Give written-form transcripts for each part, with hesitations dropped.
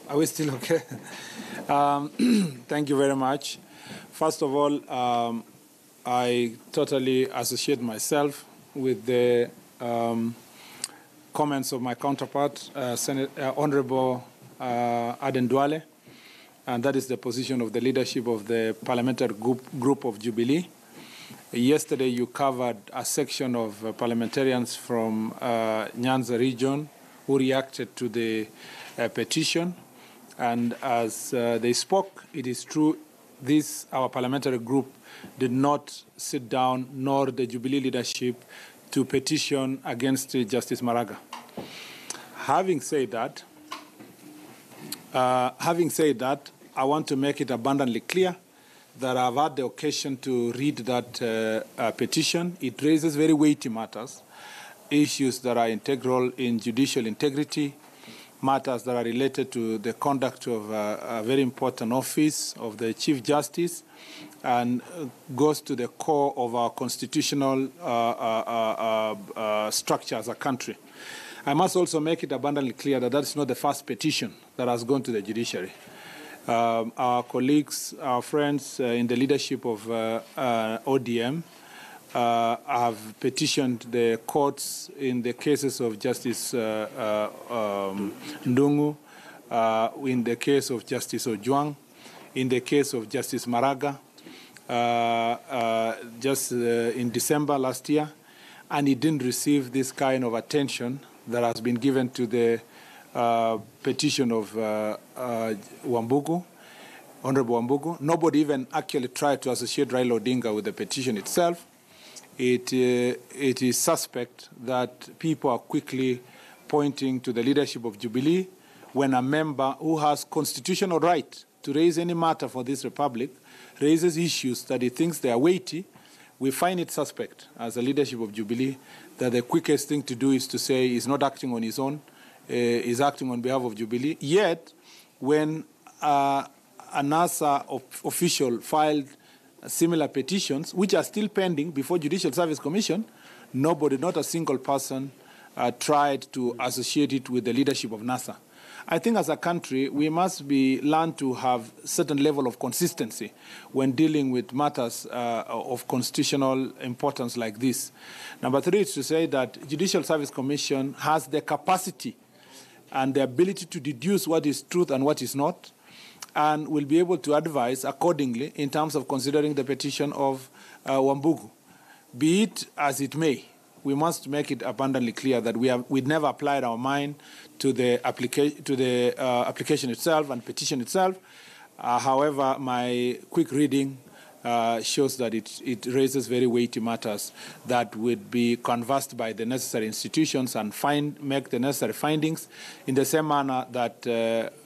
Are we still okay? Thank you very much. First of all, I totally associate myself with the comments of my counterpart, Honorable Aden Duale, and that is the position of the leadership of the parliamentary group of Jubilee. Yesterday, you covered a section of parliamentarians from Nyanza region who reacted to the petition. And as they spoke, it is true, our parliamentary group did not sit down, nor the Jubilee leadership, to petition against Justice Maraga. Having said that, I want to make it abundantly clear that I've had the occasion to read that petition. It raises very weighty matters, issues that are integral in judicial integrity, matters that are related to the conduct of a very important office of the Chief Justice, and goes to the core of our constitutional structure as a country. I must also make it abundantly clear that that's not the first petition that has gone to the judiciary. Our colleagues, our friends in the leadership of ODM have petitioned the courts in the cases of Justice Ndungu, in the case of Justice Ojwang, in the case of Justice Maraga, just in December last year, and it didn't receive this kind of attention that has been given to the petition of Wambugu, Honorable Wambugu. Nobody even actually tried to associate Raila Odinga with the petition itself. It is suspect that people are quickly pointing to the leadership of Jubilee when a member who has constitutional right to raise any matter for this republic raises issues that he thinks they are weighty. We find it suspect as a leadership of Jubilee that the quickest thing to do is to say he's not acting on his own, is acting on behalf of Jubilee. Yet, when a NASA official filed similar petitions, which are still pending before Judicial Service Commission, nobody, not a single person, tried to associate it with the leadership of NASA. I think as a country, we must learn to have certain level of consistency when dealing with matters of constitutional importance like this. Number three is to say that Judicial Service Commission has the capacity and the ability to deduce what is truth and what is not, and will be able to advise accordingly in terms of considering the petition of Wambugu. Be it as it may, we must make it abundantly clear that we never applied our mind to the application itself and petition itself. However, my quick reading shows that it raises very weighty matters that would be canvassed by the necessary institutions and make the necessary findings in the same manner that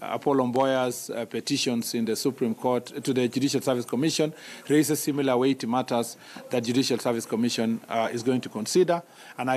Apollo Mboya's petitions in the Supreme Court to the Judicial Service Commission raises similar weighty matters that Judicial Service Commission is going to consider. And I